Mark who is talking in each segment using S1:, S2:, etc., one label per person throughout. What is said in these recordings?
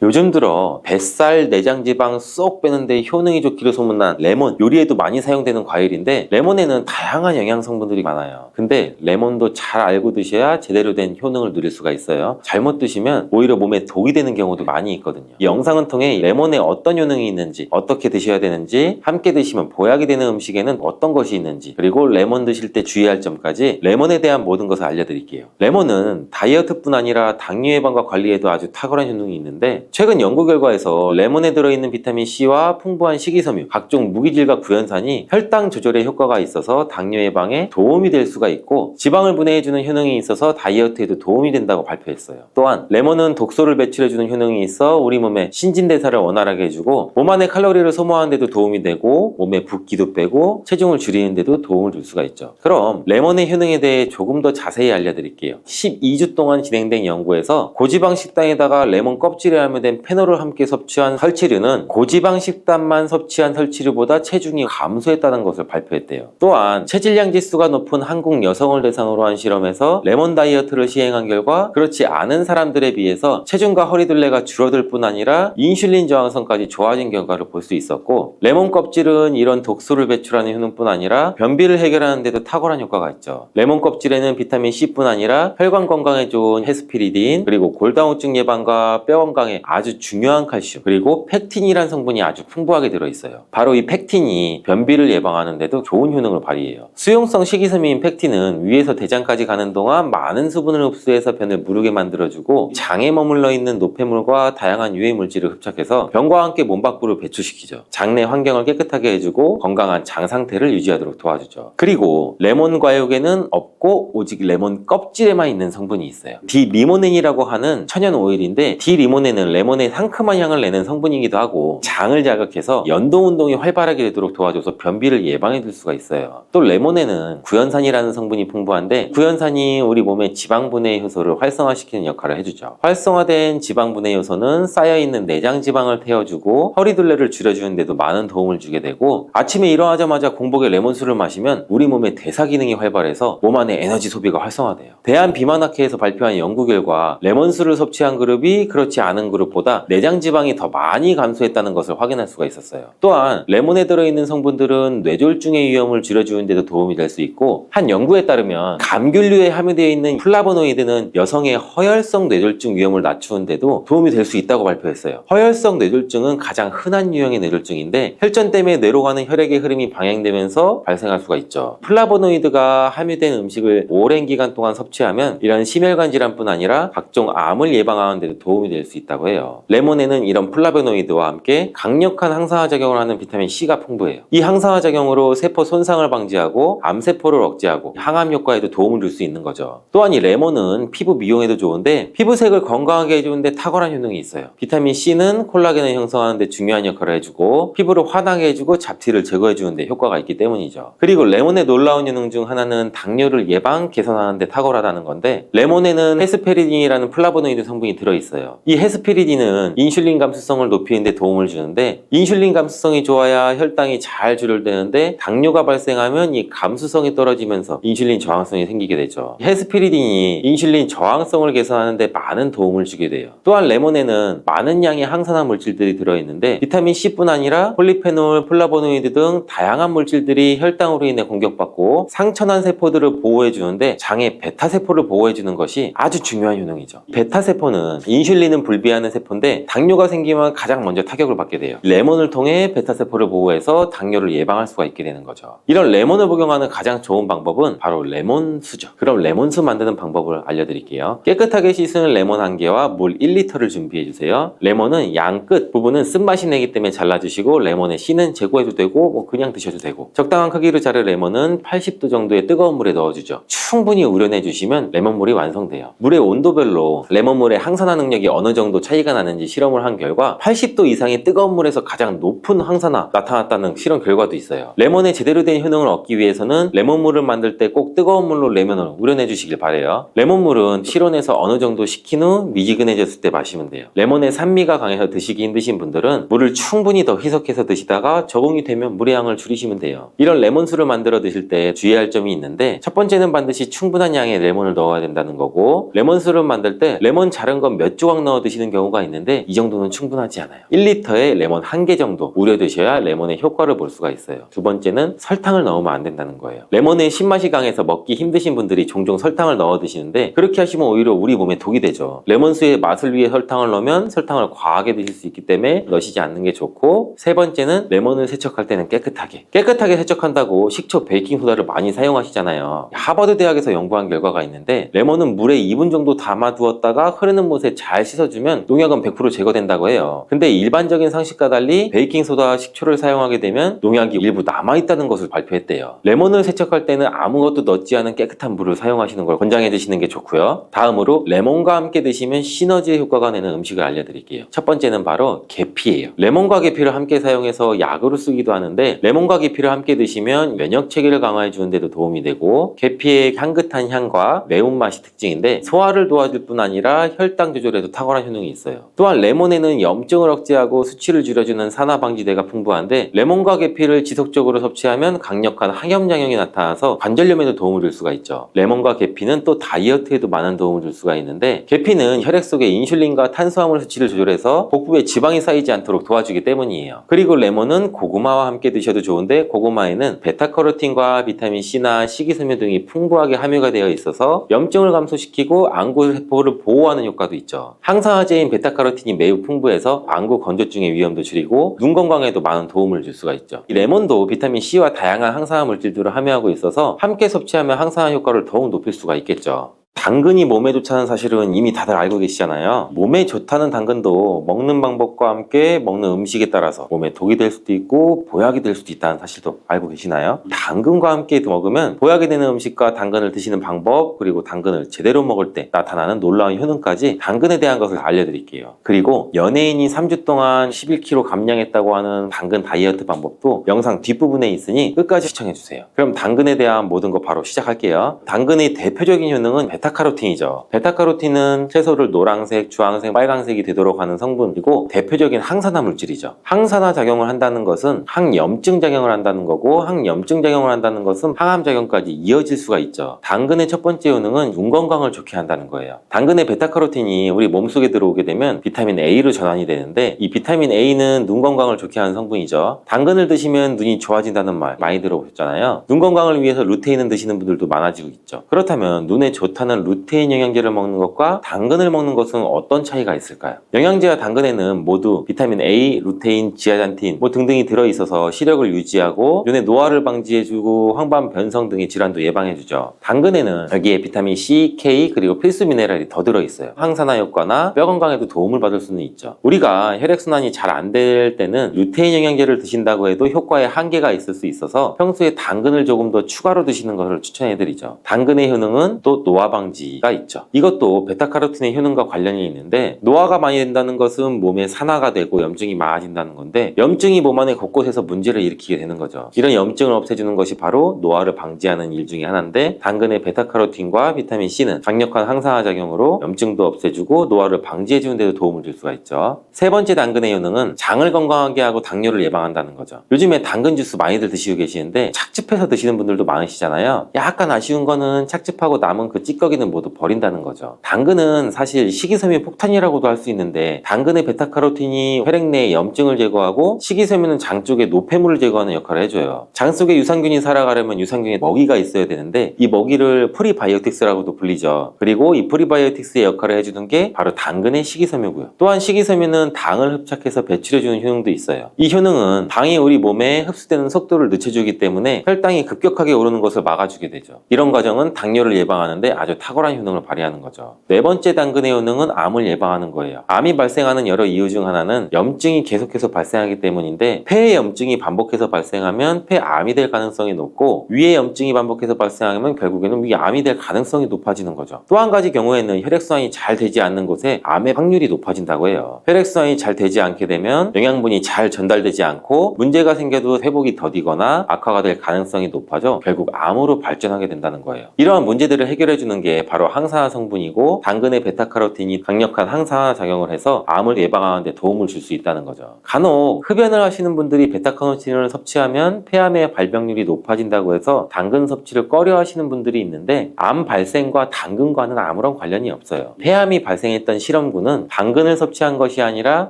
S1: 요즘 들어 뱃살, 내장지방 쏙 빼는데 효능이 좋기로 소문난 레몬, 요리에도 많이 사용되는 과일인데 레몬에는 다양한 영양 성분들이 많아요. 근데 레몬도 잘 알고 드셔야 제대로 된 효능을 누릴 수가 있어요. 잘못 드시면 오히려 몸에 독이 되는 경우도 많이 있거든요. 이 영상을 통해 레몬에 어떤 효능이 있는지, 어떻게 드셔야 되는지, 함께 드시면 보약이 되는 음식에는 어떤 것이 있는지, 그리고 레몬 드실 때 주의할 점까지 레몬에 대한 모든 것을 알려드릴게요. 레몬은 다이어트뿐 아니라 당뇨 예방과 관리에도 아주 탁월한 효능이 있는데 최근 연구 결과에서 레몬에 들어있는 비타민 C와 풍부한 식이섬유, 각종 무기질과 구연산이 혈당 조절에 효과가 있어서 당뇨 예방에 도움이 될 수가 있고 지방을 분해해주는 효능이 있어서 다이어트에도 도움이 된다고 발표했어요. 또한 레몬은 독소를 배출해주는 효능이 있어 우리 몸의 신진대사를 원활하게 해주고 몸 안에 칼로리를 소모하는 데도 도움이 되고 몸에 붓기도 빼고 체중을 줄이는 데도 도움을 줄 수가 있죠. 그럼 레몬의 효능에 대해 조금 더 자세히 알려드릴게요. 12주 동안 진행된 연구에서 고지방 식단에다가 레몬 껍질에 함유된 페놀을 함께 섭취한 설치류는 고지방 식단만 섭취한 설치류보다 체중이 감소했다는 것을 발표했대요. 또한 체질량 지수가 높은 한국 여성을 대상으로 한 실험에서 레몬 다이어트를 시행한 결과 그렇지 않은 사람들에 비해서 체중과 허리둘레가 줄어들 뿐 아니라 인슐린 저항성까지 좋아진 결과를 볼 수 있었고 레몬 껍질은 이런 독소를 배출하는 효능뿐 아니라 변비를 해결하는 데도 탁월한 효과가 있죠. 레몬 껍질에는 비타민 C뿐 아니라 혈관 건강에 좋은 헤스피리딘, 그리고 골다공증 예방과 뼈 건강에 아주 중요한 칼슘, 그리고 팩틴이라는 성분이 아주 풍부하게 들어있어요. 바로 이 팩틴이 변비를 예방하는 데도 좋은 효능을 발휘해요. 수용성 식이섬유인 팩틴은 위에서 대장까지 가는 동안 많은 수분을 흡수해서 변을 무르게 만들어주고 장에 머물러 있는 노폐물과 다양한 유해 물질을 흡착해서 변과 함께 몸 밖으로 배출시키죠. 장내 환경을 깨끗하게 해주고 건강한 장 상태를 유지하도록 도와주죠. 그리고 레몬 과육에는 없고 오직 레몬 껍질에만 있는 성분이 있어요. 디리모넨이라고 하는 천연 오일인데 디리모넨은 레몬의 상큼한 향을 내는 성분이기도 하고 장을 자극해서 연동 운동이 활발하게 되도록 도와줘서 변비를 예방해 줄 수가 있어요. 또 레몬에는 구연산이라는 성분이 풍부한데 구연산이 우리 몸의 지방 분해 효소를 활성화시키는 역할을 해주죠. 활성화된 지방 분해 효소는 쌓여있는 내장 지방을 태워주고 허리둘레를 줄여주는 데도 많은 도움을 주게 되고 아침에 일어나자마자 공복에 레몬수를 마시면 우리 몸의 대사 기능이 활발해서 몸 안에 에너지 소비가 활성화돼요. 대한비만학회에서 발표한 연구 결과 레몬수를 섭취한 그룹이 그렇지 않은 그룹보다 내장 지방이 더 많이 감소했다는 것을 확인할 수가 있었어요. 또한 레몬에 들어있는 성분들은 뇌졸중의 위험을 줄여주는 데도 도움이 될 수 있고 한 연구에 따르면 감귤류에 함유되어 있는 플라보노이드는 여성의 허혈성 뇌졸중 위험을 낮추는 데도 도움이 될 수 있다고 발표했어요. 허혈성 뇌졸중은 가장 흔한 유형의 뇌졸중인데 혈전 때문에 뇌로 가는 혈액의 흐름이 방해되면서 발생할 수가 있죠. 플라보노이드가 함유된 음식을 오랜 기간 동안 섭취하면 이런 심혈관 질환뿐 아니라 각종 암을 예방하는 데도 도움이 될 수 있다고 해요. 레몬에는 이런 플라보노이드와 함께 강력한 항산화 작용을 하는 비타민 C가 풍부해요. 이 항산화 작용으로 세포 손상을 방지하고 암세포를 억제하고 항암 효과에도 도움을 줄 수 있는 거죠. 또한 이 레몬은 피부 미용에도 좋은데 피부색을 건강하게 해주는데 탁월한 효능이 있어요. 비타민 C는 콜라겐을 형성하는 데 중요한 역할을 해주고 피부를 환하게 해주고 잡티를 제거해주는 데 효과가 있기 때문이죠. 그리고 레몬의 놀라운 효능 중 하나는 당뇨를 예방, 개선하는 데 탁월하다는 건데 레몬에는 헤스페리딘이라는 플라보노이드 성분이 들어있어요. 이 헤스피리딘은 인슐린 감수성을 높이는 데 도움을 주는데 인슐린 감수성이 좋아야 혈당이 잘 조절되는데 당뇨가 발생하면 이 감수성이 떨어지면서 인슐린 저항성이 생기게 되죠. 헤스피리딘이 인슐린 저항성을 개선하는 데 많은 도움을 주게 돼요. 또한 레몬에는 많은 양의 항산화 물질들이 들어있는데 비타민 C뿐 아니라 폴리페놀, 플라보노이드 등 다양한 물질들이 혈당으로 인해 공격받고 상처난 세포들을 보호해주는데 장의 베타세포를 보호해주는 것이 아주 중요한 효능이죠. 베타세포는 인슐린은 불비하는 세포인데 당뇨가 생기면 가장 먼저 타격을 받게 돼요. 레몬을 통해 베타세포를 보호해서 당뇨를 예방할 수가 있게 되는 거죠. 이런 레몬을 복용하는 가장 좋은 방법은 바로 레몬수죠. 그럼 레몬수 만드는 방법을 알려드릴게요. 깨끗하게 씻은 레몬 1개와 물 1리터를 준비해주세요. 레몬은 양 끝 부분은 쓴맛이 내기 때문에 잘라주시고 레몬의 씨는 제거해도 되고 그냥 드셔도 되고 적당한 크기로 자른 레몬은 80도 정도의 뜨거운 물에 넣어주죠. 충분히 우려내주시면 레몬물이 완성돼요. 물의 온도별로 레몬물의 항산화 능력이 어느 정도 차이가 나는지 실험을 한 결과 80도 이상의 뜨거운 물에서 가장 높은 항산화 나타났다는 실험 결과도 있어요. 레몬의 제대로 된 효능을 얻기 위해서는 레몬물을 만들 때 꼭 뜨거운 물로 레몬을 우려내 주시길 바래요. 레몬물은 실온에서 어느 정도 식힌 후 미지근해졌을 때 마시면 돼요. 레몬의 산미가 강해서 드시기 힘드신 분들은 물을 충분히 더 희석해서 드시다가 적응이 되면 물의 양을 줄이시면 돼요. 이런 레몬수를 만들어 드실 때 주의할 점이 있는데 첫 번째는 반드시 충분한 양의 레몬을 넣어야 된다는 거고 레몬수를 만들 때 레몬 자른 건 몇 조각 넣어 드시는 경우가 경우가 있는데 이 정도는 충분하지 않아요. 1리터에 레몬 1개 정도 우려 드셔야 레몬의 효과를 볼 수가 있어요. 두 번째는 설탕을 넣으면 안 된다는 거예요. 레몬의 신맛이 강해서 먹기 힘드신 분들이 종종 설탕을 넣어 드시는데 그렇게 하시면 오히려 우리 몸에 독이 되죠. 레몬수의 맛을 위해 설탕을 넣으면 설탕을 과하게 드실 수 있기 때문에 넣으시지 않는 게 좋고, 세 번째는 레몬을 세척할 때는 깨끗하게 세척한다고 식초, 베이킹소다를 많이 사용하시잖아요. 하버드 대학에서 연구한 결과가 있는데 레몬은 물에 2분 정도 담아두었다가 흐르는 못에 잘 씻어주면 농약은 100% 제거된다고 해요. 근데 일반적인 상식과 달리 베이킹소다와 식초를 사용하게 되면 농약이 일부 남아있다는 것을 발표했대요. 레몬을 세척할 때는 아무것도 넣지 않은 깨끗한 물을 사용하시는 걸 권장해 드시는 게 좋고요. 다음으로 레몬과 함께 드시면 시너지의 효과가 내는 음식을 알려드릴게요. 첫 번째는 바로 계피예요. 레몬과 계피를 함께 사용해서 약으로 쓰기도 하는데 레몬과 계피를 함께 드시면 면역 체계를 강화해 주는 데도 도움이 되고, 계피의 향긋한 향과 매운맛이 특징인데 소화를 도와줄 뿐 아니라 혈당 조절에도 탁월한 효능이 있어요. 또한 레몬에는 염증을 억제하고 수치를 줄여주는 산화 방지제가 풍부한데 레몬과 계피를 지속적으로 섭취하면 강력한 항염작용이 나타나서 관절염에도 도움을 줄 수가 있죠. 레몬과 계피는 또 다이어트에도 많은 도움을 줄 수가 있는데, 계피는 혈액 속의 인슐린과 탄수화물 수치를 조절해서 복부에 지방이 쌓이지 않도록 도와주기 때문이에요. 그리고 레몬은 고구마와 함께 드셔도 좋은데 고구마에는 베타카로틴과 비타민 C나 식이섬유 등이 풍부하게 함유가 되어 있어서 염증을 감소시키고 안구 세포를 보호하는 효과도 있죠. 항산화제인 베타카로틴이 매우 풍부해서 안구 건조증의 위험도 줄이고 눈 건강에도 많은 도움을 줄 수가 있죠. 이 레몬도 비타민 C와 다양한 항산화 물질들을 함유하고 있어서 함께 섭취하면 항산화 효과를 더욱 높일 수가 있겠죠. 당근이 몸에 좋다는 사실은 이미 다들 알고 계시잖아요. 몸에 좋다는 당근도 먹는 방법과 함께 먹는 음식에 따라서 몸에 독이 될 수도 있고 보약이 될 수도 있다는 사실도 알고 계시나요? 당근과 함께 먹으면 보약이 되는 음식과 당근을 드시는 방법, 그리고 당근을 제대로 먹을 때 나타나는 놀라운 효능까지 당근에 대한 것을 알려드릴게요. 그리고 연예인이 3주 동안 11kg 감량했다고 하는 당근 다이어트 방법도 영상 뒷부분에 있으니 끝까지 시청해주세요. 그럼 당근에 대한 모든 거 바로 시작할게요. 당근의 대표적인 효능은 베타카로틴이죠. 베타카로틴은 채소를 노란색, 주황색, 빨간색이 되도록 하는 성분이고 대표적인 항산화 물질이죠. 항산화 작용을 한다는 것은 항염증 작용을 한다는 거고, 항염증 작용을 한다는 것은 항암 작용까지 이어질 수가 있죠. 당근의 첫 번째 효능은 눈 건강을 좋게 한다는 거예요. 당근의 베타카로틴이 우리 몸속에 들어오게 되면 비타민 A로 전환이 되는데, 이 비타민 A는 눈 건강을 좋게 하는 성분이죠. 당근을 드시면 눈이 좋아진다는 말 많이 들어보셨잖아요. 눈 건강을 위해서 루테인을 드시는 분들도 많아지고 있죠. 그렇다면 눈에 좋다는 루테인 영양제를 먹는 것과 당근을 먹는 것은 어떤 차이가 있을까요? 영양제와 당근에는 모두 비타민 A, 루테인, 지아잔틴 등등이 들어있어서 시력을 유지하고 눈의 노화를 방지해주고 황반 변성 등의 질환도 예방해주죠. 당근에는 여기에 비타민 C, K 그리고 필수 미네랄이 더 들어있어요. 항산화 효과나 뼈 건강에도 도움을 받을 수는 있죠. 우리가 혈액순환이 잘 안 될 때는 루테인 영양제를 드신다고 해도 효과에 한계가 있을 수 있어서 평소에 당근을 조금 더 추가로 드시는 것을 추천해드리죠. 당근의 효능은 또 노화 방지가 있죠. 이것도 베타카로틴의 효능과 관련이 있는데, 노화가 많이 된다는 것은 몸에 산화가 되고 염증이 많아진다는 건데, 염증이 몸 안에 곳곳에서 문제를 일으키게 되는 거죠. 이런 염증을 없애주는 것이 바로 노화를 방지하는 일 중에 하나인데, 당근의 베타카로틴과 비타민 C는 강력한 항산화 작용으로 염증도 없애주고 노화를 방지해주는 데도 도움을 줄 수가 있죠. 세 번째 당근의 효능은 장을 건강하게 하고 당뇨를 예방한다는 거죠. 요즘에 당근 주스 많이들 드시고 계시는데 착즙해서 드시는 분들도 많으시잖아요. 약간 아쉬운 거는 착즙하고 남은 그 찌꺼기는 모두 버린다는 거죠. 당근은 사실 식이섬유 폭탄이라고도 할 수 있는데, 당근의 베타카로틴이 혈액 내의 염증을 제거하고 식이섬유는 장 쪽에 노폐물을 제거하는 역할을 해줘요. 장 속에 유산균이 살아가려면 유산균에 먹이가 있어야 되는데, 이 먹이를 프리바이오틱스라고도 불리죠. 그리고 이 프리바이오틱스의 역할을 해주는 게 바로 당근의 식이섬유고요. 또한 식이섬유는 당을 흡착해서 배출해주는 효능도 있어요. 이 효능은 당이 우리 몸에 흡수되는 속도를 늦춰주기 때문에 혈당이 급격하게 오르는 것을 막아주게 되죠. 이런 과정은 당뇨를 예방하는데 아주 탁월한 효능을 발휘하는 거죠. 네 번째 당근의 효능은 암을 예방하는 거예요. 암이 발생하는 여러 이유 중 하나는 염증이 계속해서 발생하기 때문인데, 폐에 염증이 반복해서 발생하면 폐암이 될 가능성이 높고, 위에 염증이 반복해서 발생하면 결국에는 위암이 될 가능성이 높아지는 거죠. 또 한 가지 경우에는 혈액순환이 잘 되지 않는 곳에 암의 확률이 높아진다고 해요. 혈액순환이 잘 되지 않게 되면 영양분이 잘 전달되지 않고 문제가 생겨도 회복이 더디거나 악화가 될 가능성이 높아져 결국 암으로 발전하게 된다는 거예요. 이러한 문제들을 해결해주는 게 바로 항산화 성분이고 당근의 베타카로틴이 강력한 항산화 작용을 해서 암을 예방하는 데 도움을 줄 수 있다는 거죠. 간혹 흡연을 하시는 분들이 베타카로틴을 섭취하면 폐암의 발병률이 높아진다고 해서 당근 섭취를 꺼려 하시는 분들이 있는데 암 발생과 당근과는 아무런 관련이 없어요. 폐암이 발생했던 실험군은 당근을 섭취한 것이 아니라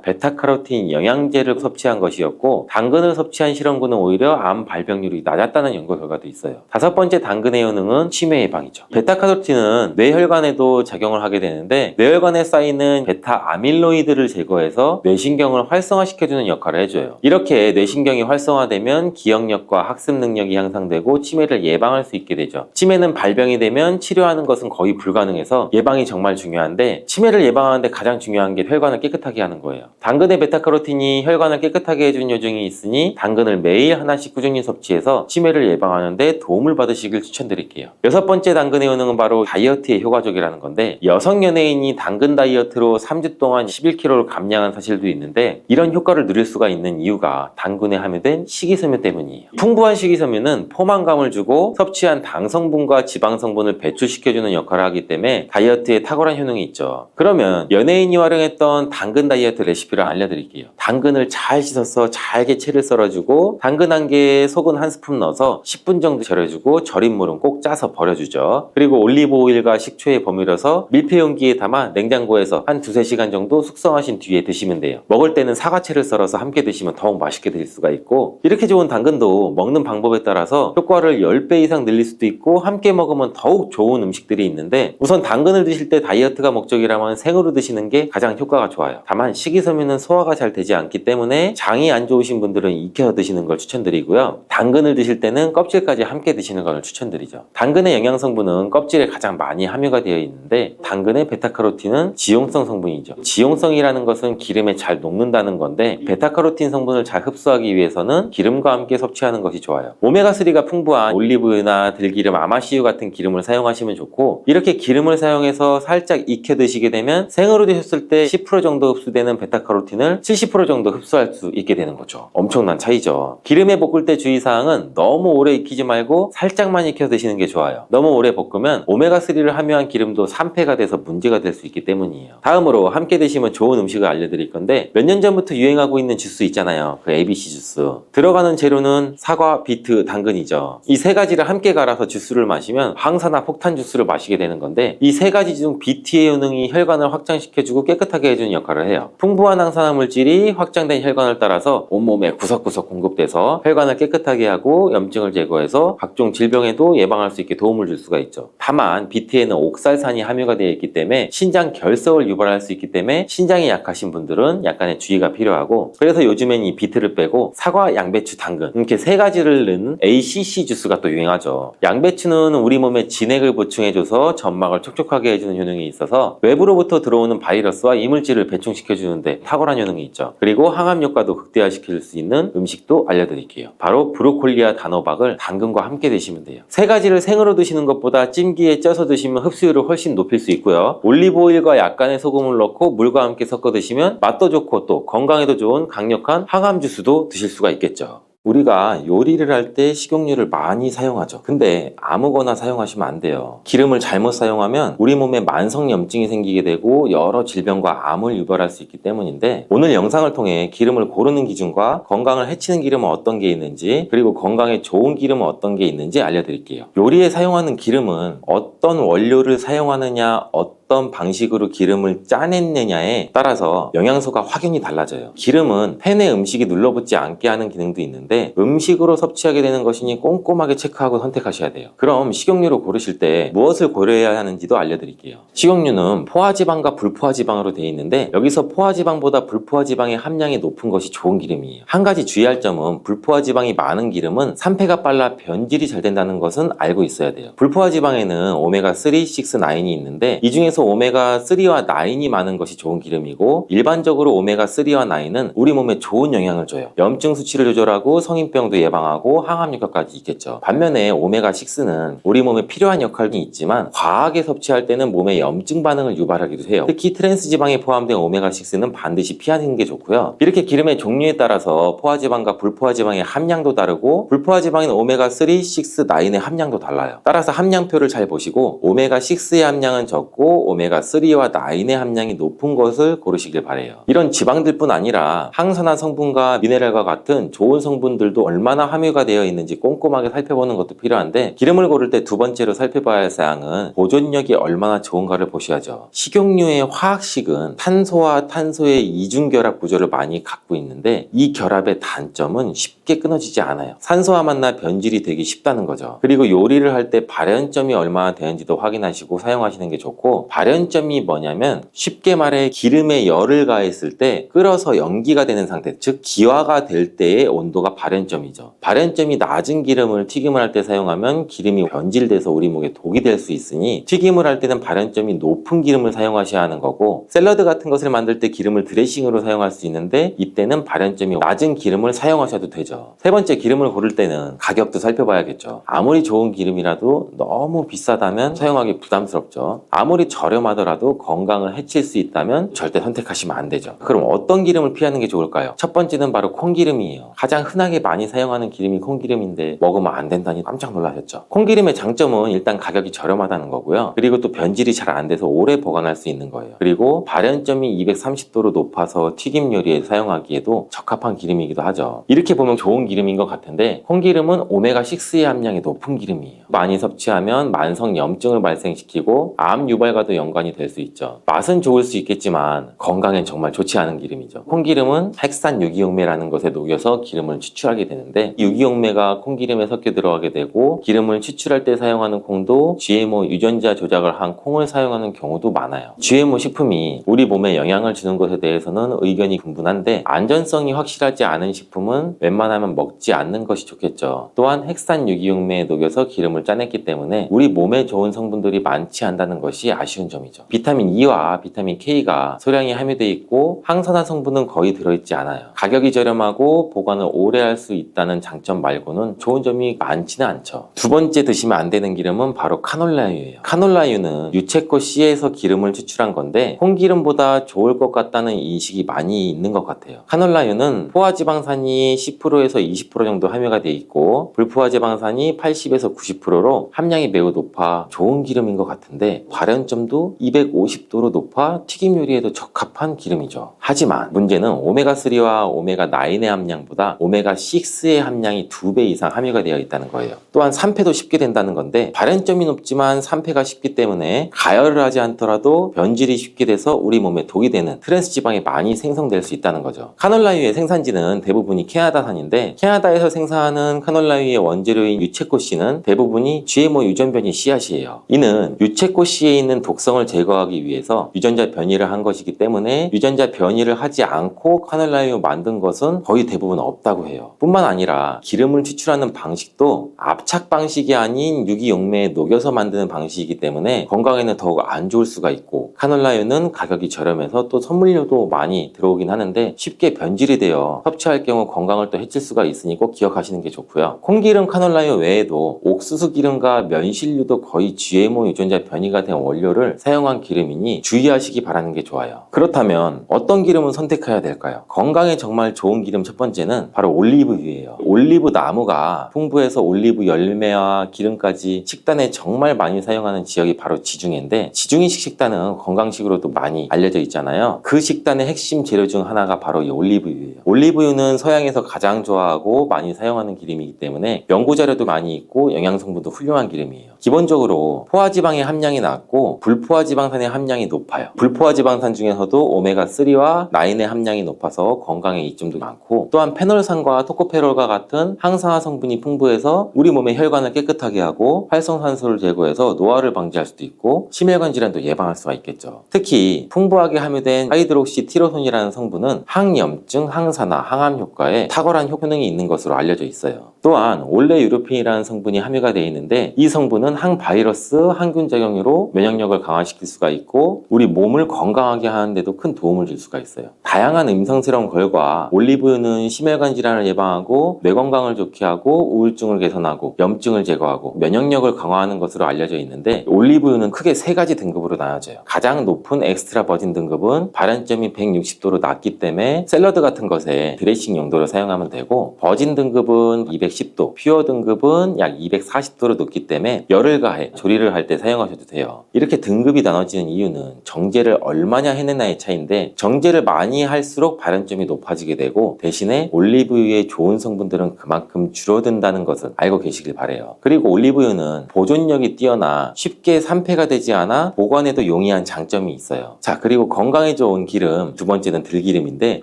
S1: 베타카로틴 영양제를 섭취한 것이었고 당근을 섭취한 실험군은 오히려 암 발병률이 낮았다는 연구 결과도 있어요. 다섯 번째 당근의 효능은 치매 예방이죠. 베타카로틴은 뇌혈관에도 작용을 하게 되는데 뇌혈관에 쌓이는 베타 아밀로이드를 제거해서 뇌신경을 활성화시켜주는 역할을 해줘요. 이렇게 뇌신경이 활성화되면 기억력과 학습 능력이 향상되고 치매를 예방할 수 있게 되죠. 치매는 발병이 되면 치료하는 것은 거의 불가능해서 예방이 정말 중요한데 치매를 예방하는데 가장 중요한 게 혈관을 깨끗하게 하는 거예요. 당근의 베타카로틴이 혈관을 깨끗하게 해주는 요정이 있으니 당근을 매일 하나씩 꾸준히 섭취해서 치매를 예방하는데 도움을 받으시길 추천드릴게요. 여섯 번째 당근의 효능은 바로 다이어트에 효과적이라는 건데 여성 연예인이 당근 다이어트로 3주 동안 11kg를 감량한 사실도 있는데 이런 효과를 누릴 수가 있는 이유가 당근에 함유된 식이섬유 때문이에요. 풍부한 식이섬유는 포만감을 주고 섭취한 당 성분과 지방 성분을 배출시켜주는 역할을 하기 때문에 다이어트에 탁월한 효능이 있죠. 그러면 연예인이 활용했던 당근 다이어트 레시피를 알려드릴게요. 당근을 잘 씻어서 잘게 채를 썰어주고 당근 한 개에 소금 한 스푼 넣어서 10분 정도 절여주고 절인 물은 꼭 짜서 버려주죠. 그리고 올리브 오일과 식초에 버무려서 밀폐 용기에 담아 냉장고에서 한 두세 시간 정도 숙성하신 뒤에 드시면 돼요. 먹을 때는 사과채를 썰어서 함께 드시면 더욱 맛있게 드실 수가 있고 이렇게 좋은 당근도 먹는 방법에 따라서 효과를 10배 이상 늘릴 수도 있고 함께 먹으면 더욱 좋은 음식들이 있는데 우선 당근을 드실 때 다이어트가 목적이라면 생으로 드시는 게 가장 효과가 좋아요. 다만 식이섬유는 소화가 잘 되지 않기 때문에 장이 안 좋으신 분들은 익혀서 드시는 걸 추천드리고요. 당근을 드실 때는 껍질까지 함께 드시는 걸 추천드리죠. 당근의 영양 성분은 껍질에 가장 많이 함유가 되어 있는데 당근의 베타카로틴은 지용성 성분이죠. 지용성이라는 것은 기름에 잘 녹는다는 건데 베타카로틴 성분을 잘 흡수하기 위해서는 기름과 함께 섭취하는 것이 좋아요. 오메가3가 풍부한 올리브유나 들기름, 아마씨유 같은 기름을 사용하시면 좋고 이렇게 기름을 사용해서 살짝 익혀 드시게 되면 생으로 드셨을 때 10% 정도 흡수되는 베타카로틴을 70% 정도 흡수할 수 있게 되는 거죠. 엄청난 차이죠. 기름에 볶을 때 주의사항은 너무 오래 익히지 말고 살짝만 익혀 드시는 게 좋아요. 너무 오래 볶으면 오메가3를 함유한 기름도 산패가 돼서 문제가 될 수 있기 때문이에요. 다음으로 함께 드시면 좋은 음식을 알려드릴 건데 몇 년 전부터 유행하고 있는 주스 있잖아요. 그 ABC 주스. 들어가는 재료는 사과, 비트, 당근이죠. 이 세 가지를 함께 갈아서 주스를 마시면 항산화 폭탄 주스를 마시게 되는 건데 이 세 가지 중 BT의 효능이 혈관을 확장시켜주고 깨끗하게 해주는 역할을 해요. 풍부한 항산화 물질이 확장된 혈관을 따라서 온몸에 구석구석 공급돼서 혈관을 깨끗하게 하고 염증을 제거해서 각종 질병에도 예방할 수 있게 도움을 줄 수가 있죠. 다만 BT에는 옥살산이 함유가 되어 있기 때문에 신장 결석을 유발할 수 있기 때문에 신장이 약하신 분들은 약간의 주의가 필요하고 그래서 요즘엔 이 비트를 빼고 사과, 양배추, 당근 이렇게 세 가지를 넣은 ACC 주스가 또 유행하죠. 양배추는 우리 몸에 진액을 보충해줘서 점막을 촉촉하게 해주는 효능이 있어서 외부로부터 들어오는 바이러스와 이물질을 배충시켜주는데 탁월한 효능이 있죠. 그리고 항암 효과도 극대화시킬 수 있는 음식도 알려드릴게요. 바로 브로콜리와 단호박을 당근과 함께 드시면 돼요. 세 가지를 생으로 드시는 것보다 찜기에 쪄서 드시면 흡수율을 훨씬 높일 수 있고요. 올리브오일과 약간의 소금을 넣고 물과 함께 섞어 드시면 맛도 좋고 또 건강에도 좋은 강력한 항암 주스도 드실 수가 있겠죠. 우리가 요리를 할 때 식용유를 많이 사용하죠. 근데 아무거나 사용하시면 안 돼요. 기름을 잘못 사용하면 우리 몸에 만성염증이 생기게 되고 여러 질병과 암을 유발할 수 있기 때문인데 오늘 영상을 통해 기름을 고르는 기준과 건강을 해치는 기름은 어떤 게 있는지 그리고 건강에 좋은 기름은 어떤 게 있는지 알려드릴게요. 요리에 사용하는 기름은 어떤 원료를 사용하느냐 어떤 방식으로 기름을 짜냈느냐에 따라서 영양소가 확연히 달라져요. 기름은 팬에 음식이 눌러붙지 않게 하는 기능도 있는데 음식으로 섭취하게 되는 것이니 꼼꼼하게 체크하고 선택하셔야 돼요. 그럼 식용유를 고르실 때 무엇을 고려해야 하는지도 알려드릴게요. 식용유는 포화지방과 불포화지방으로 되어 있는데 여기서 포화지방보다 불포화지방의 함량이 높은 것이 좋은 기름이에요. 한 가지 주의할 점은 불포화지방이 많은 기름은 산패가 빨라 변질이 잘 된다는 것은 알고 있어야 돼요. 불포화지방에는 오메가3, 6, 9이 있는데 이 중에서 그래서 오메가3와 9이 많은 것이 좋은 기름이고, 일반적으로 오메가3와 9은 우리 몸에 좋은 영향을 줘요. 염증 수치를 조절하고 성인병도 예방하고 항암 효과까지 있겠죠. 반면에 오메가6는 우리 몸에 필요한 역할이 있지만 과하게 섭취할 때는 몸에 염증 반응을 유발하기도 해요. 특히 트랜스 지방에 포함된 오메가6는 반드시 피하는 게 좋고요. 이렇게 기름의 종류에 따라서 포화지방과 불포화지방의 함량도 다르고, 불포화지방인 오메가3, 6, 9의 함량도 달라요. 따라서 함량표를 잘 보시고 오메가6의 함량은 적고 오메가3와 9의 함량이 높은 것을 고르시길 바래요. 이런 지방들뿐 아니라 항산화 성분과 미네랄과 같은 좋은 성분들도 얼마나 함유가 되어 있는지 꼼꼼하게 살펴보는 것도 필요한데, 기름을 고를 때 두 번째로 살펴봐야 할 사항은 보존력이 얼마나 좋은가를 보셔야죠. 식용유의 화학식은 탄소와 탄소의 이중결합 구조를 많이 갖고 있는데, 이 결합의 단점은 쉽게 끊어지지 않아요. 산소와 만나 변질이 되기 쉽다는 거죠. 그리고 요리를 할 때 발연점이 얼마나 되는지도 확인하시고 사용하시는 게 좋고, 발연점이 뭐냐면 쉽게 말해 기름에 열을 가했을 때 끓어서 연기가 되는 상태, 즉 기화가 될 때의 온도가 발연점이죠. 발연점이 낮은 기름을 튀김을 할 때 사용하면 기름이 변질돼서 우리 목에 독이 될 수 있으니, 튀김을 할 때는 발연점이 높은 기름을 사용하셔야 하는 거고, 샐러드 같은 것을 만들 때 기름을 드레싱으로 사용할 수 있는데 이때는 발연점이 낮은 기름을 사용하셔도 되죠. 세 번째, 기름을 고를 때는 가격도 살펴봐야겠죠. 아무리 좋은 기름이라도 너무 비싸다면 사용하기 부담스럽죠. 아무리 저렴하더라도 건강을 해칠 수 있다면 절대 선택하시면 안 되죠. 그럼 어떤 기름을 피하는 게 좋을까요? 첫 번째는 바로 콩기름이에요. 가장 흔하게 많이 사용하는 기름이 콩기름인데 먹으면 안 된다니 깜짝 놀라셨죠. 콩기름의 장점은 일단 가격이 저렴하다는 거고요. 그리고 또 변질이 잘 안 돼서 오래 보관할 수 있는 거예요. 그리고 발연점이 230도로 높아서 튀김 요리에 사용하기에도 적합한 기름이기도 하죠. 이렇게 보면 좋은 기름인 것 같은데, 콩기름은 오메가6의 함량이 높은 기름이에요. 많이 섭취하면 만성 염증을 발생시키고 암 유발과도 연관이 될 수 있죠. 맛은 좋을 수 있겠지만 건강엔 정말 좋지 않은 기름이죠. 콩기름은 핵산 유기용매라는 것에 녹여서 기름을 추출하게 되는데, 유기용매가 콩기름에 섞여 들어가게 되고, 기름을 추출할 때 사용하는 콩도 GMO 유전자 조작을 한 콩을 사용하는 경우도 많아요. GMO 식품이 우리 몸에 영향을 주는 것에 대해서는 의견이 분분한데, 안전성이 확실하지 않은 식품은 웬만하면 먹지 않는 것이 좋겠죠. 또한 핵산 유기용매에 녹여서 기름을 짜냈기 때문에 우리 몸에 좋은 성분들이 많지 않다는 것이 아쉬운 점이죠. 비타민 E와 비타민 K가 소량이 함유되어 있고 항산화 성분은 거의 들어있지 않아요. 가격이 저렴하고 보관을 오래 할 수 있다는 장점 말고는 좋은 점이 많지는 않죠. 두 번째 드시면 안 되는 기름은 바로 카놀라유예요. 카놀라유는 유채꽃 씨에서 기름을 추출한 건데 콩기름보다 좋을 것 같다는 인식이 많이 있는 것 같아요. 카놀라유는 포화지방산이 10%에서 20% 정도 함유가 되어 있고, 불포화지방산이 80에서 90%로 함량이 매우 높아 좋은 기름인 것 같은데, 발연점도 250도로 높아 튀김 요리에도 적합한 기름이죠. 하지만 문제는 오메가3와 오메가9의 함량보다 오메가6의 함량이 2배 이상 함유가 되어 있다는 거예요. 또한 산패도 쉽게 된다는 건데, 발연점이 높지만 산패가 쉽기 때문에 가열을 하지 않더라도 변질이 쉽게 돼서 우리 몸에 독이 되는 트랜스 지방이 많이 생성될 수 있다는 거죠. 카놀라유의 생산지는 대부분이 캐나다산인데, 캐나다에서 생산하는 카놀라유의 원재료인 유채꽃 씨는 대부분이 GMO 유전변이 씨앗이에요. 이는 유채꽃 씨에 있는 독성을 제거하기 위해서 유전자 변이를 한 것이기 때문에, 유전자 변이를 하지 않고 카놀라유 만든 것은 거의 대부분 없다고 해요. 뿐만 아니라 기름을 추출하는 방식도 압착 방식이 아닌 유기용매에 녹여서 만드는 방식이기 때문에 건강에는 더욱 안 좋을 수가 있고, 카놀라유는 가격이 저렴해서 또 선물료도 많이 들어오긴 하는데 쉽게 변질이 되어 섭취할 경우 건강을 또 해칠 수가 있으니 꼭 기억하시는 게 좋고요. 콩기름, 카놀라유 외에도 옥수수 기름과 면실류도 거의 GMO 유전자 변이가 된 원료를 사용한 기름이니 주의하시기 바라는 게 좋아요. 그렇다면 어떤 기름을 선택해야 될까요? 건강에 정말 좋은 기름 첫 번째는 바로 올리브유예요. 올리브 나무가 풍부해서 올리브 열매와 기름까지 식단에 정말 많이 사용하는 지역이 바로 지중해인데, 지중해식 식단은 건강식으로도 많이 알려져 있잖아요. 그 식단의 핵심 재료 중 하나가 바로 이 올리브유예요. 올리브유는 서양에서 가장 좋아하고 많이 사용하는 기름이기 때문에 연구자료도 많이 있고 영양성분도 훌륭한 기름이에요. 기본적으로 포화지방의 함량이 낮고 불포화지방산의 함량이 높아요. 불포화지방산 중에서도 오메가3와 9의 함량이 높아서 건강에 이점도 많고, 또한 페놀산과 토코페롤과 같은 항산화 성분이 풍부해서 우리 몸의 혈관을 깨끗하게 하고 활성산소를 제거해서 노화를 방지할 수도 있고 심혈관 질환도 예방할 수가 있겠죠. 특히 풍부하게 함유된 하이드록시 티로손이라는 성분은 항염증, 항산화, 항암 효과에 탁월한 효능이 있는 것으로 알려져 있어요. 또한 올레유로핀이라는 성분이 함유가 되어 있는데 이 성분은 항바이러스, 항균 작용으로 면역력을 강화시킬 수가 있고 우리 몸을 건강하게 하는데도 큰 도움을 줄 수가 있어요. 다양한 임상스러운 결과 올리브유는 심혈관 질환을 예방하고 뇌 건강을 좋게 하고 우울증을 개선하고 염증을 제거하고 면역력을 강화하는 것으로 알려져 있는데 올리브유는 크게 세 가지 등급으로 나눠져요. 가장 높은 엑스트라 버진 등급은 발연점이 160도로 낮기 때문에 샐러드 같은 것에 드레싱 용도로 사용하면 되고, 버진 등급은 210도, 퓨어 등급은 약 240도로 높기 때문에 열을 가해 조리를 할 때 사용하셔도 돼요. 이렇게 등급이 나눠지는 이유는 정제를 얼마나 해내냐의 차이인데, 정제를 많이 할수록 발연점이 높아지게 되고 대신에 올리브유의 좋은 성분들은 그만큼 줄어든다는 것을 알고 계시길 바래요. 그리고 올리브유는 보존력이 뛰어나 쉽게 산패가 되지 않아 보관에도 용이한 장점이 있어요. 자, 그리고 건강에 좋은 기름, 두 번째는 들기름인데,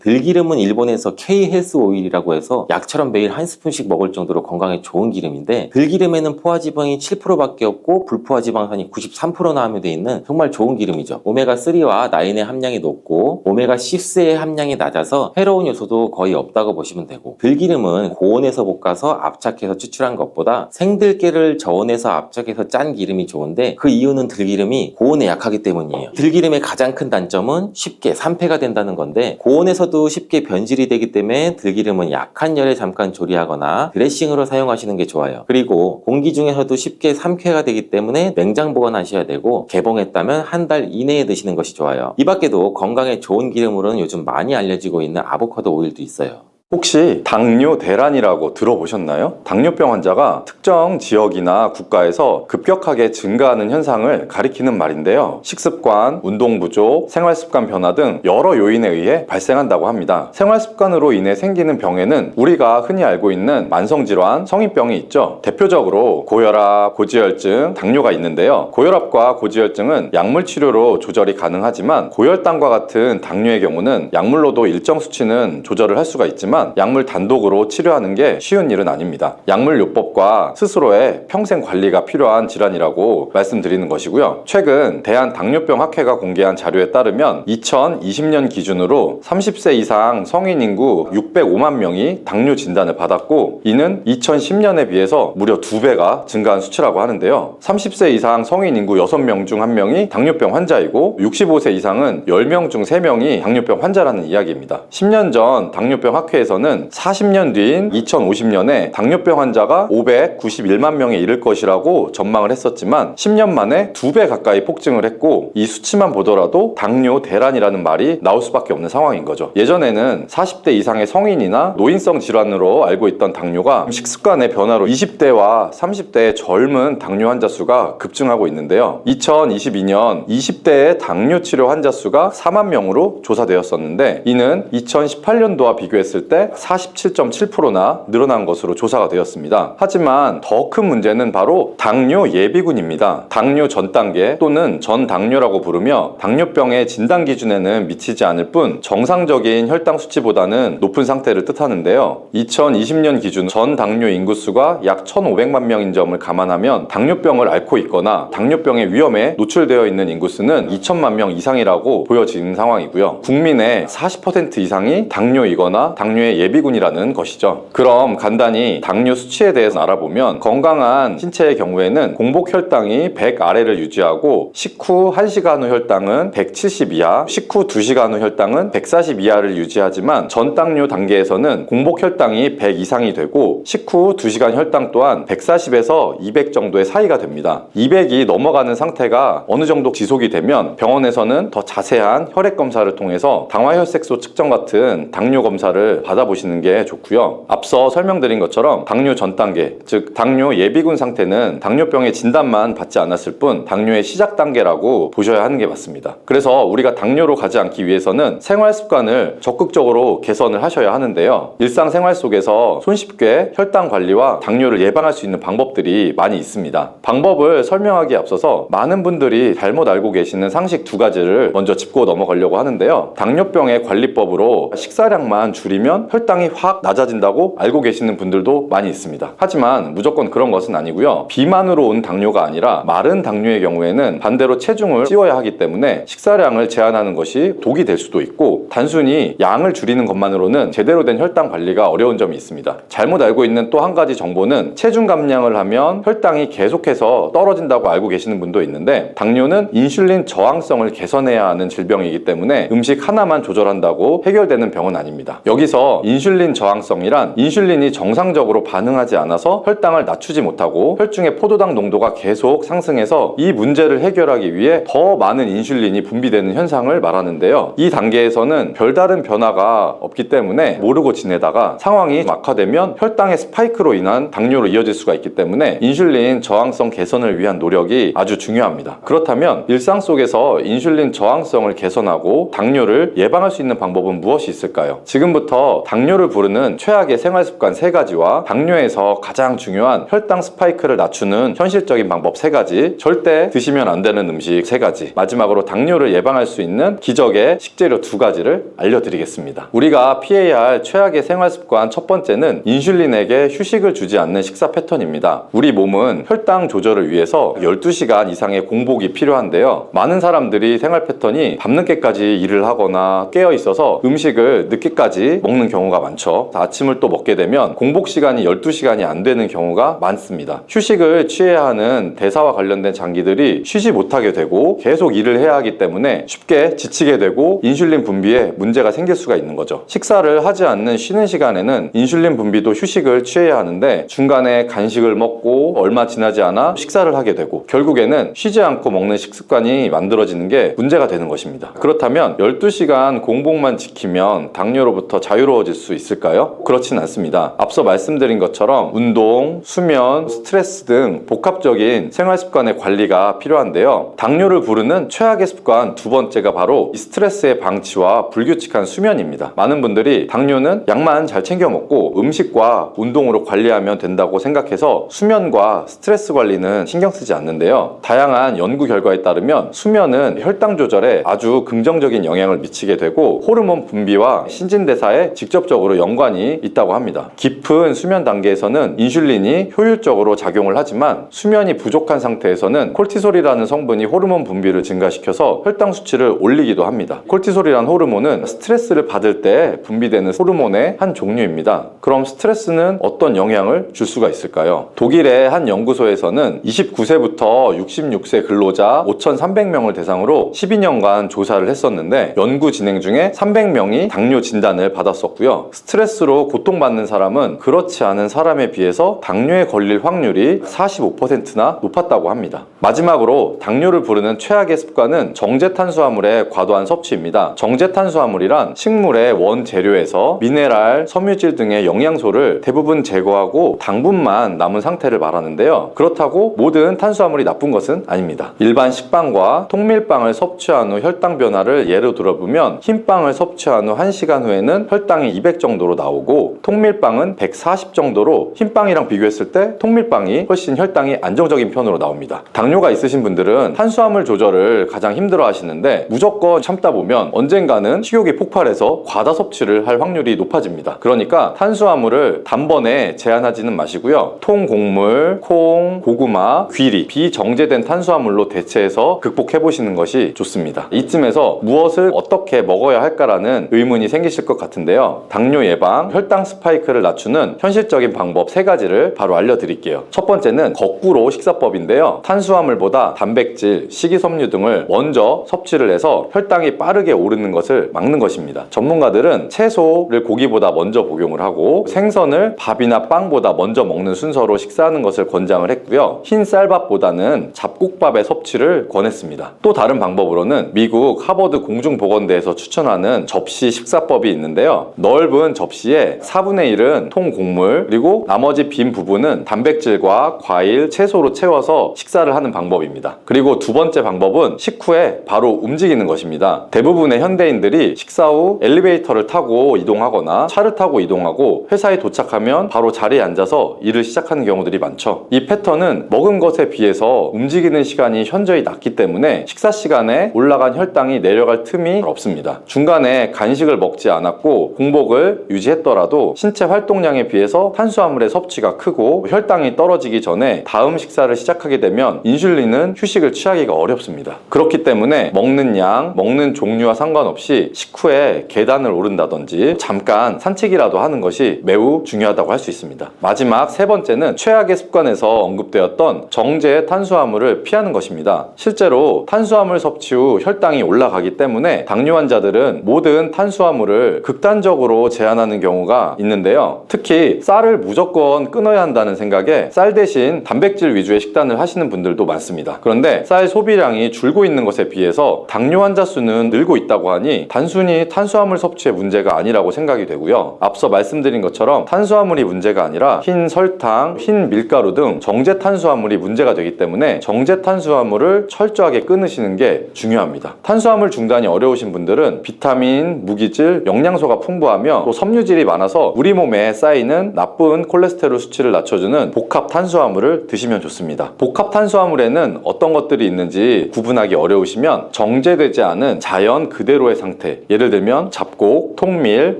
S1: 들기름은 일본에서 K-헬스 오일이라고 해서 약처럼 매일 한 스푼씩 먹을 정도로 건강에 좋은 기름인데, 들기름에는 포화지방이 7%밖에 없고 불포화지방산이 93%나 함유되어 있는 정말 좋은 기름이죠. 오메가3와 나인의 함량이 높고 오메가6의 함량이 낮아서 해로운 요소도 거의 없다고 보시면 되고, 들기름은 고온에서 볶아서 압착해서 추출한 것보다 생들깨를 저온에서 압착해서 짠 기름이 좋은데, 그 이유는 들기름이 고온에 약하기 때문이에요. 들기름의 가장 큰 단점은 쉽게 산패가 된다는 건데, 고온에서도 쉽게 변질이 되기 때문에 들기름은 약한 열에 잠깐 조리하거나 드레싱으로 사용하시는 게 좋아요. 그리고 공기 중에서도 쉽게 삼쾌가 되기 때문에 냉장 보관하셔야 되고, 개봉했다면 한 달 이내에 드시는 것이 좋아요. 이 밖에도 건강에 좋은 기름으로는 요즘 많이 알려지고 있는 아보카도 오일도 있어요.
S2: 혹시 당뇨 대란이라고 들어보셨나요? 당뇨병 환자가 특정 지역이나 국가에서 급격하게 증가하는 현상을 가리키는 말인데요. 식습관, 운동 부족, 생활습관 변화 등 여러 요인에 의해 발생한다고 합니다. 생활습관으로 인해 생기는 병에는 우리가 흔히 알고 있는 만성질환, 성인병이 있죠. 대표적으로 고혈압, 고지혈증, 당뇨가 있는데요. 고혈압과 고지혈증은 약물 치료로 조절이 가능하지만, 고혈당과 같은 당뇨의 경우는 약물로도 일정 수치는 조절을 할 수가 있지만 약물 단독으로 치료하는 게 쉬운 일은 아닙니다. 약물요법과 스스로의 평생 관리가 필요한 질환이라고 말씀드리는 것이고요. 최근 대한당뇨병학회가 공개한 자료에 따르면 2020년 기준으로 30세 이상 성인 인구 605만 명이 당뇨 진단을 받았고, 이는 2010년에 비해서 무려 2배가 증가한 수치라고 하는데요. 30세 이상 성인 인구 6명 중 1명이 당뇨병 환자이고, 65세 이상은 10명 중 3명이 당뇨병 환자라는 이야기입니다. 10년 전 당뇨병 학회에서 는 40년 뒤인 2050년에 당뇨병 환자가 591만 명에 이를 것이라고 전망을 했었지만 10년 만에 2배 가까이 폭증을 했고, 이 수치만 보더라도 당뇨 대란이라는 말이 나올 수밖에 없는 상황인 거죠. 예전에는 40대 이상의 성인이나 노인성 질환으로 알고 있던 당뇨가 식습관의 변화로 20대와 30대의 젊은 당뇨 환자 수가 급증하고 있는데요. 2022년 20대의 당뇨 치료 환자 수가 4만 명으로 조사되었었는데, 이는 2018년도와 비교했을 때 47.7%나 늘어난 것으로 조사가 되었습니다. 하지만 더 큰 문제는 바로 당뇨 예비군입니다. 당뇨 전 단계 또는 전 당뇨라고 부르며, 당뇨병의 진단 기준에는 미치지 않을 뿐 정상적인 혈당 수치보다는 높은 상태를 뜻하는데요. 2020년 기준 전 당뇨 인구수가 약 1,500만 명인 점을 감안하면 당뇨병을 앓고 있거나 당뇨병의 위험에 노출되어 있는 인구수는 2천만 명 이상이라고 보여지는 상황이고요. 국민의 40% 이상이 당뇨이거나 당뇨의 예비군이라는 것이죠. 그럼 간단히 당뇨 수치에 대해서 알아보면, 건강한 신체의 경우에는 공복 혈당이 100 아래를 유지하고, 식후 1시간 후 혈당은 170 이하, 식후 2시간 후 혈당은 140 이하를 유지하지만, 전당뇨 단계에서는 공복 혈당이 100 이상이 되고 식후 2시간 혈당 또한 140에서 200 정도의 사이가 됩니다. 200이 넘어가는 상태가 어느 정도 지속이 되면 병원에서는 더 자세한 혈액 검사를 통해서 당화혈색소 측정 같은 당뇨 검사를 받아보시는 게 좋고요. 앞서 설명드린 것처럼 당뇨 전 단계, 즉 당뇨 예비군 상태는 당뇨병의 진단만 받지 않았을 뿐 당뇨의 시작 단계라고 보셔야 하는 게 맞습니다. 그래서 우리가 당뇨로 가지 않기 위해서는 생활 습관을 적극적으로 개선을 하셔야 하는데요. 일상생활 속에서 손쉽게 혈당 관리와 당뇨를 예방할 수 있는 방법들이 많이 있습니다. 방법을 설명하기에 앞서서 많은 분들이 잘못 알고 계시는 상식 2가지를 먼저 짚고 넘어가려고 하는데요. 당뇨병의 관리법으로 식사량만 줄이면 하면 혈당이 확 낮아진다고 알고 계시는 분들도 많이 있습니다. 하지만 무조건 그런 것은 아니고요. 비만으로 온 당뇨가 아니라 마른 당뇨의 경우에는 반대로 체중을 찌워야 하기 때문에 식사량을 제한하는 것이 독이 될 수도 있고, 단순히 양을 줄이는 것만으로는 제대로 된 혈당 관리가 어려운 점이 있습니다. 잘못 알고 있는 또 한 가지 정보는 체중 감량을 하면 혈당이 계속해서 떨어진다고 알고 계시는 분도 있는데, 당뇨는 인슐린 저항성을 개선해야 하는 질병이기 때문에 음식 하나만 조절한다고 해결되는 병은 아닙니다. 여기서 인슐린 저항성이란 인슐린이 정상적으로 반응하지 않아서 혈당을 낮추지 못하고 혈중의 포도당 농도가 계속 상승해서 이 문제를 해결하기 위해 더 많은 인슐린이 분비되는 현상을 말하는데요. 이 단계에서는 별다른 변화가 없기 때문에 모르고 지내다가 상황이 악화되면 혈당의 스파이크로 인한 당뇨로 이어질 수가 있기 때문에 인슐린 저항성 개선을 위한 노력이 아주 중요합니다. 그렇다면 일상 속에서 인슐린 저항성을 개선하고 당뇨를 예방할 수 있는 방법은 무엇이 있을까요? 지금부터 당뇨를 부르는 최악의 생활습관 3가지와 당뇨에서 가장 중요한 혈당 스파이크를 낮추는 현실적인 방법 3가지, 절대 드시면 안 되는 음식 3가지, 마지막으로 당뇨를 예방할 수 있는 기적의 식재료 2가지를 알려드리겠습니다. 우리가 피해야 할 최악의 생활습관 첫 번째는 인슐린에게 휴식을 주지 않는 식사 패턴입니다. 우리 몸은 혈당 조절을 위해서 12시간 이상의 공복이 필요한데요. 많은 사람들이 생활 패턴이 밤늦게까지 일을 하거나 깨어 있어서 음식을 늦게까지 먹는 경우가 많죠. 아침을 또 먹게 되면 공복 시간이 12시간이 안 되는 경우가 많습니다. 휴식을 취해야 하는 대사와 관련된 장기들이 쉬지 못하게 되고 계속 일을 해야 하기 때문에 쉽게 지치게 되고 인슐린 분비에 문제가 생길 수가 있는 거죠. 식사를 하지 않는 쉬는 시간에는 인슐린 분비도 휴식을 취해야 하는데 중간에 간식을 먹고 얼마 지나지 않아 식사를 하게 되고 결국에는 쉬지 않고 먹는 식습관이 만들어지는 게 문제가 되는 것입니다. 그렇다면 12시간 공복만 지키면 당뇨로부터 자유로워질 수 있을까요? 그렇진 않습니다. 앞서 말씀드린 것처럼 운동, 수면, 스트레스 등 복합적인 생활습관의 관리가 필요한데요. 당뇨를 부르는 최악의 습관 2번째가 바로 이 스트레스의 방치와 불규칙한 수면입니다. 많은 분들이 당뇨는 약만 잘 챙겨 먹고 음식과 운동으로 관리하면 된다고 생각해서 수면과 스트레스 관리는 신경 쓰지 않는데요. 다양한 연구 결과에 따르면 수면은 혈당 조절에 아주 긍정적인 영향을 미치게 되고 호르몬 분비와 신진대사에 직접적으로 연관이 있다고 합니다. 깊은 수면 단계에서는 인슐린이 효율적으로 작용을 하지만 수면이 부족한 상태에서는 콜티솔이라는 성분이 호르몬 분비를 증가시켜서 혈당 수치를 올리기도 합니다. 콜티솔이라는 호르몬은 스트레스를 받을 때 분비되는 호르몬의 한 종류입니다. 그럼 스트레스는 어떤 영향을 줄 수가 있을까요? 독일의 한 연구소에서는 29세부터 66세 근로자 5,300명을 대상으로 12년간 조사를 했었는데 연구 진행 중에 300명이 당뇨 진단을 받았었고요. 스트레스로 고통받는 사람은 그렇지 않은 사람에 비해서 당뇨에 걸릴 확률이 45%나 높았다고 합니다. 마지막으로 당뇨를 부르는 최악의 습관은 정제탄수화물의 과도한 섭취입니다. 정제탄수화물이란 식물의 원재료에서 미네랄, 섬유질 등의 영양소를 대부분 제거하고 당분만 남은 상태를 말하는데요. 그렇다고 모든 탄수화물이 나쁜 것은 아닙니다. 일반 식빵과 통밀빵을 섭취한 후 혈당 변화를 예로 들어보면 흰빵을 섭취한 후 1시간 후에는 혈당이 200 정도로 나오고 통밀빵은 140 정도로 흰빵이랑 비교했을 때 통밀빵이 훨씬 혈당이 안정적인 편으로 나옵니다. 당뇨가 있으신 분들은 탄수화물 조절을 가장 힘들어 하시는데 무조건 참다 보면 언젠가는 식욕이 폭발해서 과다 섭취를 할 확률이 높아집니다. 그러니까 탄수화물을 단번에 제한하지는 마시고요. 통곡물, 콩, 고구마, 귀리, 비정제된 탄수화물로 대체해서 극복해 보시는 것이 좋습니다. 이쯤에서 무엇을 어떻게 먹어야 할까라는 의문이 생기실 것 같은데요. 당뇨 예방, 혈당 스파이크를 낮추는 현실적인 방법 3가지를 바로 알려드릴게요. 첫 번째는 거꾸로 식사법인데요. 탄수화물보다 단백질, 식이섬유 등을 먼저 섭취를 해서 혈당이 빠르게 오르는 것을 막는 것입니다. 전문가들은 채소를 고기보다 먼저 복용을 하고 생선을 밥이나 빵보다 먼저 먹는 순서로 식사하는 것을 권장을 했고요. 흰 쌀밥보다는 잡곡밥의 섭취를 권했습니다. 또 다른 방법으로는 미국 하버드 공중보건대에서 추천하는 접시 식사법이 있는데요. 넓은 접시에 4분의 1은 통곡물, 그리고 나머지 빈 부분은 단백질과 과일, 채소로 채워서 식사를 하는 방법입니다. 그리고 두 번째 방법은 식후에 바로 움직이는 것입니다. 대부분의 현대인들이 식사 후 엘리베이터를 타고 이동하거나 차를 타고 이동하고 회사에 도착하면 바로 자리에 앉아서 일을 시작하는 경우들이 많죠. 이 패턴은 먹은 것에 비해서 움직이는 시간이 현저히 낮기 때문에 식사 시간에 올라간 혈당이 내려갈 틈이 없습니다. 중간에 간식을 먹지 않았고 공복을 유지했더라도 신체 활동량에 비해서 탄수화물의 섭취가 크고 혈당이 떨어지기 전에 다음 식사를 시작하게 되면 인슐린은 휴식을 취하기가 어렵습니다. 그렇기 때문에 먹는 양, 먹는 종류와 상관없이 식후에 계단을 오른다든지 잠깐 산책이라도 하는 것이 매우 중요하다고 할 수 있습니다. 마지막 세 번째는 최악의 습관에서 언급되었던 정제 탄수화물을 피하는 것입니다. 실제로 탄수화물 섭취 후 혈당이 올라가기 때문에 당뇨 환자들은 모든 탄수화물을 극단적으로 제한하는 경우가 있는데요. 특히 쌀을 무조건 끊어야 한다는 생각에 쌀 대신 단백질 위주의 식단을 하시는 분들도 많습니다. 그런데 쌀 소비량이 줄고 있는 것에 비해서 당뇨 환자 수는 늘고 있다고 하니 단순히 탄수화물 섭취의 문제가 아니라고 생각이 되고요. 앞서 말씀드린 것처럼 탄수화물이 문제가 아니라 흰 설탕, 흰 밀가루 등 정제 탄수화물이 문제가 되기 때문에 정제 탄수화물을 철저하게 끊으시는 게 중요합니다. 탄수화물 중단이 어려우신 분들은 비타민, 무기질, 영양소가 풍부하며 또 섬유질이 많아서 우리 몸에 쌓이는 나쁜 콜레스테롤 수치를 낮춰주는 복합 탄수화물을 드시면 좋습니다. 복합 탄수화물에는 어떤 것들이 있는지 구분하기 어려우시면 정제되지 않은 자연 그대로의 상태, 예를 들면 잡곡, 통밀,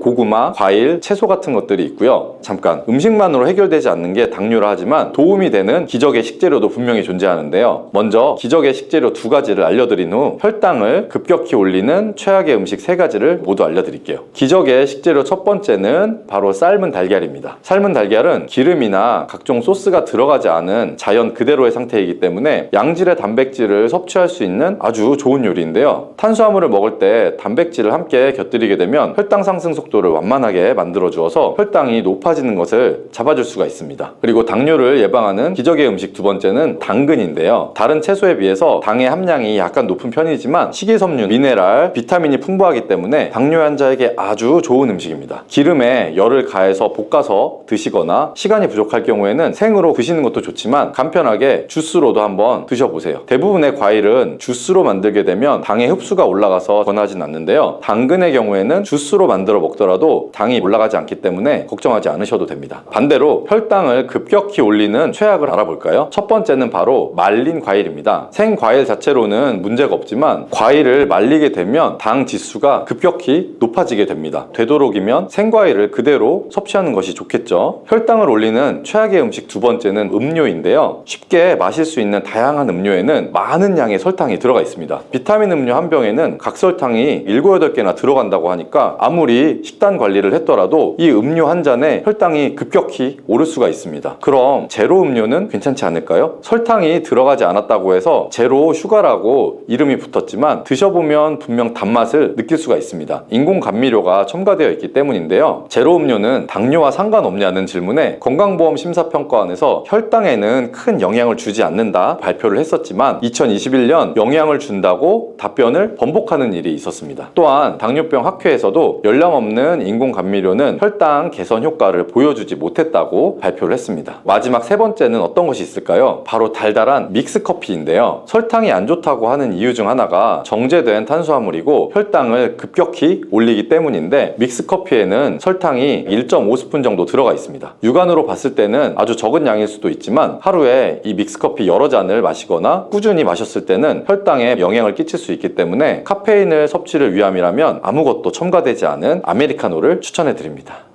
S2: 고구마, 과일, 채소 같은 것들이 있고요. 잠깐, 음식만으로 해결되지 않는 게 당뇨라 하지만 도움이 되는 기적의 식재료도 분명히 존재하는데요. 먼저 기적의 식재료 두 가지를 알려드린 후 혈당을 급격히 올리는 최악의 음식 세 가지를 모두 알려드릴게요. 기적의 식재료 첫 번째는 바로 삶은 달걀입니다. 삶은 달걀은 기름이나 각종 소스가 들어가지 않은 자연 그대로의 상태이기 때문에 양질의 단백질을 섭취할 수 있는 아주 좋은 요리인데요. 탄수화물을 먹을 때 단백질을 함께 곁들이게 되면 혈당 상승 속도를 완만하게 만들어 주어서 혈당이 높아지는 것을 잡아줄 수가 있습니다. 그리고 당뇨를 예방하는 기적의 음식 두 번째는 당근인데요. 다른 채소에 비해서 당의 함량이 약간 높은 편이지만 식이섬유, 미네랄, 비타민이 풍부하기 때문에 당뇨 환자에게 아주 좋은 음식입니다. 기름에 열을 가해서 볶아서 드시거나 시간이 부족할 경우에는 생으로 드시는 것도 좋지만 간편하게 주스로도 한번 드셔보세요. 대부분의 과일은 주스로 만들게 되면 당의 흡수가 올라가서 권하진 않는데요. 당근의 경우에는 주스로 만들어 먹더라도 당이 올라가지 않기 때문에 걱정하지 않으셔도 됩니다. 반대로 혈당을 급격히 올리는 최악을 알아볼까요? 첫 번째는 바로 말린 과일입니다. 생과일 자체로는 문제가 없지만 과일을 말리게 되면 당 지수가 급격히 높아지게 됩니다. 되도록이면 생과일을 그대로 섭취하는 것이 좋겠죠. 혈당을 올리는 최악의 음식 두 번째는 음료인데요. 쉽게 마실 수 있는 다양한 음료에는 많은 양의 설탕이 들어가 있습니다. 비타민 음료 한 병에는 각설탕이 7, 8개나 들어간다고 하니까 아무리 식단 관리를 했더라도 이 음료 한 잔에 혈당이 급격히 오를 수가 있습니다. 그럼 제로 음료는 괜찮지 않을까요? 설탕이 들어가지 않았다고 해서 제로 슈가라고 이름이 붙었지만 드셔보면 분명 단맛을 느낄 수가 있습니다. 인공 감미료가 첨가되어 있기 때문인데요. 제로 음료는 당뇨와 상관없냐는 질문에 건강보험심사평가원에서 혈당에는 큰 영향을 주지 않는다 발표를 했었지만 2021년 영향을 준다고 답변을 번복하는 일이 있었습니다. 또한 당뇨병 학회에서도 열량 없는 인공 감미료는 혈당 개선 효과를 보여주지 못했다고 발표를 했습니다. 마지막 세 번째는 어떤 것이 있을까요? 바로 달달한 믹스커피인데요. 설탕이 안 좋다고 하는 이유 중 하나가 정제된 탄수화물이고 혈당을 급격히 올리기 때문인데 믹스커피에는 설탕이 1.5스푼 정도 들어가 있습니다. 육안으로 봤을 때는 아주 적은 양일 수도 있지만 하루에 이 믹스커피 여러 잔을 마시거나 꾸준히 마셨을 때는 혈당에 영향을 끼칠 수 있기 때문에 카페인을 섭취를 위함이라면 아무것도 첨가되지 않은 아메리카노를 추천해 드립니다.